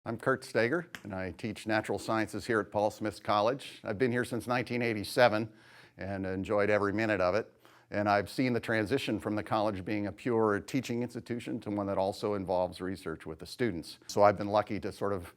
I'm Kurt Steger, and I teach natural sciences here at Paul Smith College. I've been here since 1987 and enjoyed every minute of it. And I've seen the transition from the college being a pure teaching institution to one that also involves research with the students. So I've been lucky to sort of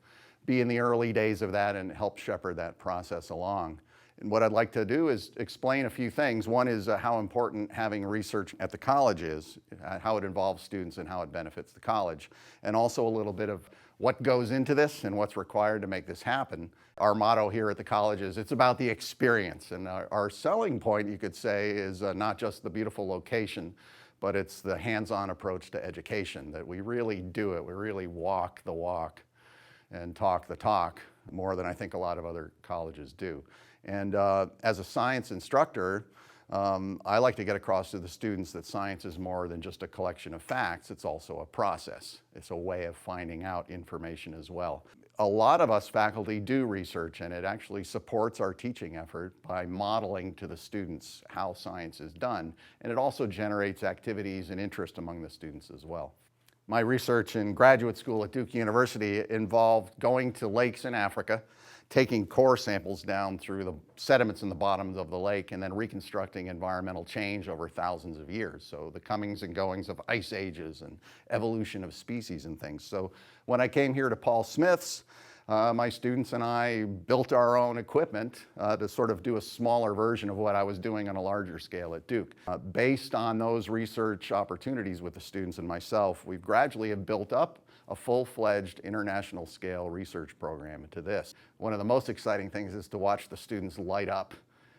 be in the early days of that and help shepherd that process along. And what I'd like to do is explain a few things. One is how important having research at the college is, how it involves students and how it benefits the college. And also a little bit of what goes into this and what's required to make this happen. Our motto here at the college is it's about the experience. And our selling point, you could say, is not just the beautiful location, but it's the hands-on approach to education, that we really do it. We really walk the walk and talk the talk more than I think a lot of other colleges do. And as a science instructor, I like to get across to the students that science is more than just a collection of facts. It's also a process. It's a way of finding out information as well. A lot of us faculty do research, and it actually supports our teaching effort by modeling to the students how science is done. And it also generates activities and interest among the students as well. My research in graduate school at Duke University involved going to lakes in Africa, taking core samples down through the sediments in the bottoms of the lake, and then reconstructing environmental change over thousands of years. So the comings and goings of ice ages and evolution of species and things. So when I came here to Paul Smith's, my students and I built our own equipment to sort of do a smaller version of what I was doing on a larger scale at Duke. Based on those research opportunities with the students and myself, we've gradually have built up a full-fledged international scale research program into this. One of the most exciting things is to watch the students light up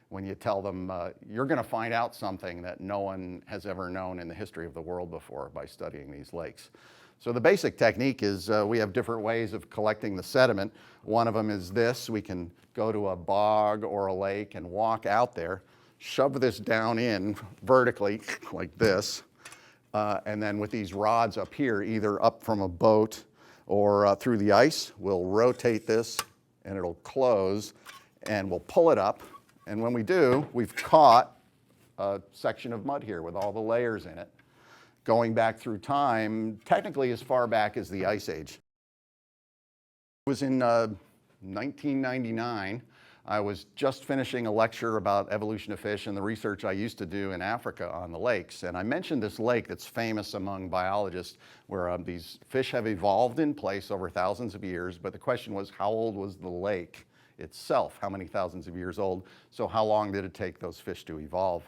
when you tell them you're going to find out something that no one has ever known in the history of the world before by studying these lakes. So the basic technique is we have different ways of collecting the sediment. One of them is this. We can go to a bog or a lake and walk out there, shove this down in vertically like this, and then with these rods up here, either up from a boat or through the ice, we'll rotate this and it'll close and we'll pull it up. And when we do, we've caught a section of mud here with all the layers in it, going back through time, technically as far back as the Ice Age. It was in 1999. I was just finishing a lecture about evolution of fish and the research I used to do in Africa on the lakes. And I mentioned this lake that's famous among biologists where these fish have evolved in place over thousands of years. But the question was, how old was the lake itself? How many thousands of years old? So how long did it take those fish to evolve?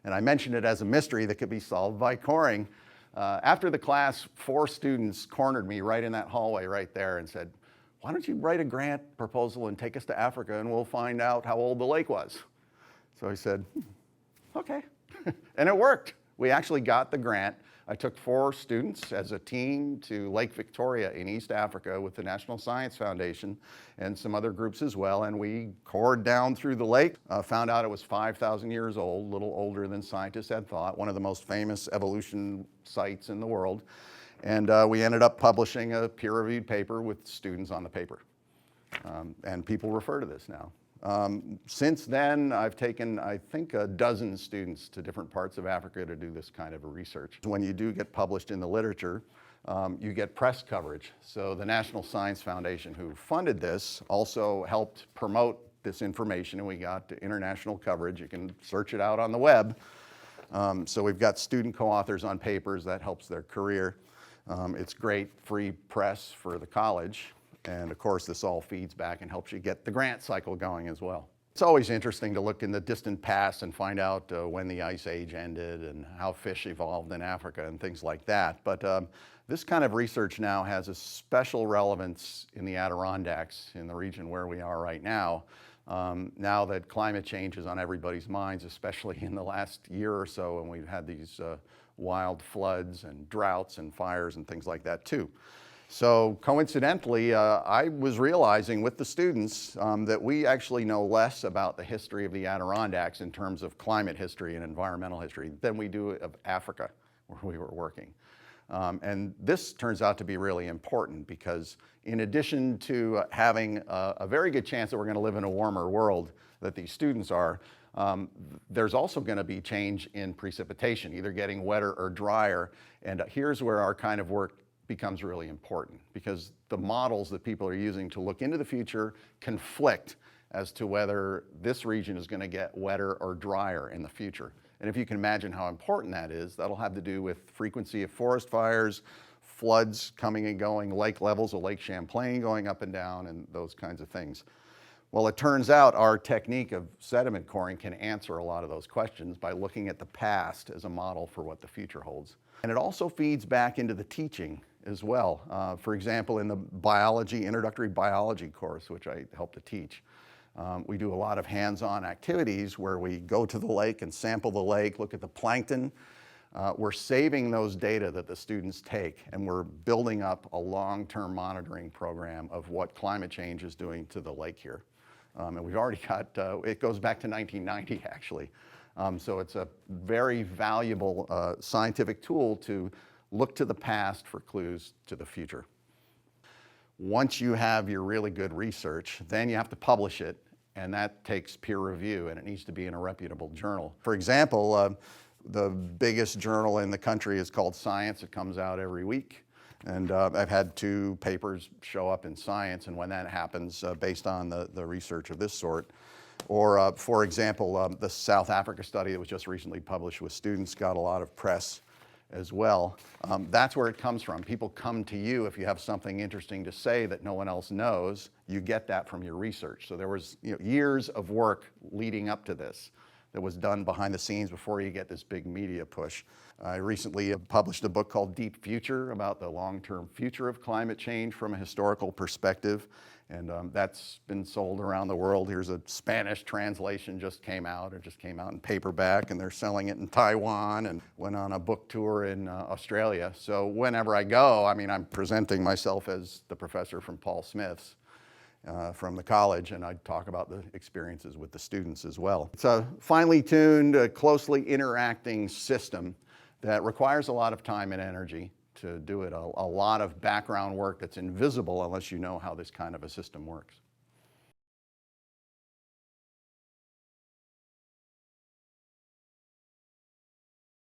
And I mentioned it as a mystery that could be solved by coring. After the class, 4 students cornered me right in that hallway right there and said, why don't you write a grant proposal and take us to Africa and we'll find out how old the lake was? So I said, okay. And it worked. We actually got the grant. I took 4 students as a team to Lake Victoria in East Africa with the National Science Foundation and some other groups as well. And we cored down through the lake, found out it was 5,000 years old, a little older than scientists had thought, one of the most famous evolution sites in the world. And we ended up publishing a peer-reviewed paper with students on the paper. And people refer to this now. Since then, I've taken, I think, a dozen students to different parts of Africa to do this kind of research. When you do get published in the literature, you get press coverage. So the National Science Foundation, who funded this, also helped promote this information, and we got international coverage. You can search it out on the web. So we've got student co-authors on papers. That helps their career. It's great free press for the college. And of course, this all feeds back and helps you get the grant cycle going as well. It's always interesting to look in the distant past and find out when the Ice Age ended and how fish evolved in Africa and things like that. But this kind of research now has a special relevance in the Adirondacks, in the region where we are right now. Now that climate change is on everybody's minds, especially in the last year or so, when we've had these wild floods and droughts and fires and things like that too. So coincidentally, I was realizing with the students that we actually know less about the history of the Adirondacks in terms of climate history and environmental history than we do of Africa, where we were working. And this turns out to be really important because in addition to having a very good chance that we're going to live in a warmer world that these students are, there's also going to be change in precipitation, either getting wetter or drier. And here's where our kind of work becomes really important, because the models that people are using to look into the future conflict as to whether this region is going to get wetter or drier in the future. And if you can imagine how important that is, that'll have to do with frequency of forest fires, floods coming and going, lake levels of Lake Champlain going up and down, and those kinds of things. Well, it turns out our technique of sediment coring can answer a lot of those questions by looking at the past as a model for what the future holds. And it also feeds back into the teaching as well. For example, in the biology, introductory biology course, which I help to teach, we do a lot of hands-on activities where we go to the lake and sample the lake, look at the plankton. We're saving those data that the students take, and we're building up a long-term monitoring program of what climate change is doing to the lake here. And we've already got, it goes back to 1990 actually. So it's a very valuable scientific tool to look to the past for clues to the future. Once you have your really good research, then you have to publish it, and that takes peer review, and it needs to be in a reputable journal. For example, the biggest journal in the country is called Science. It comes out every week. And I've had 2 papers show up in Science, and when that happens, based on the research of this sort, or for example, the South Africa study that was just recently published with students got a lot of press as well. That's where it comes from. People come to you if you have something interesting to say that no one else knows. You get that from your research. So there was years of work leading up to this that was done behind the scenes before you get this big media push. I recently published a book called Deep Future about the long-term future of climate change from a historical perspective, and that's been sold around the world. Here's a Spanish translation just came out. It just came out in paperback, and they're selling it in Taiwan, and went on a book tour in Australia. So whenever I go, I mean, I'm presenting myself as the professor from Paul Smith's from the college, and I talk about the experiences with the students as well. It's a finely tuned, closely interacting system that requires a lot of time and energy to do it, a lot of background work that's invisible unless you know how this kind of a system works.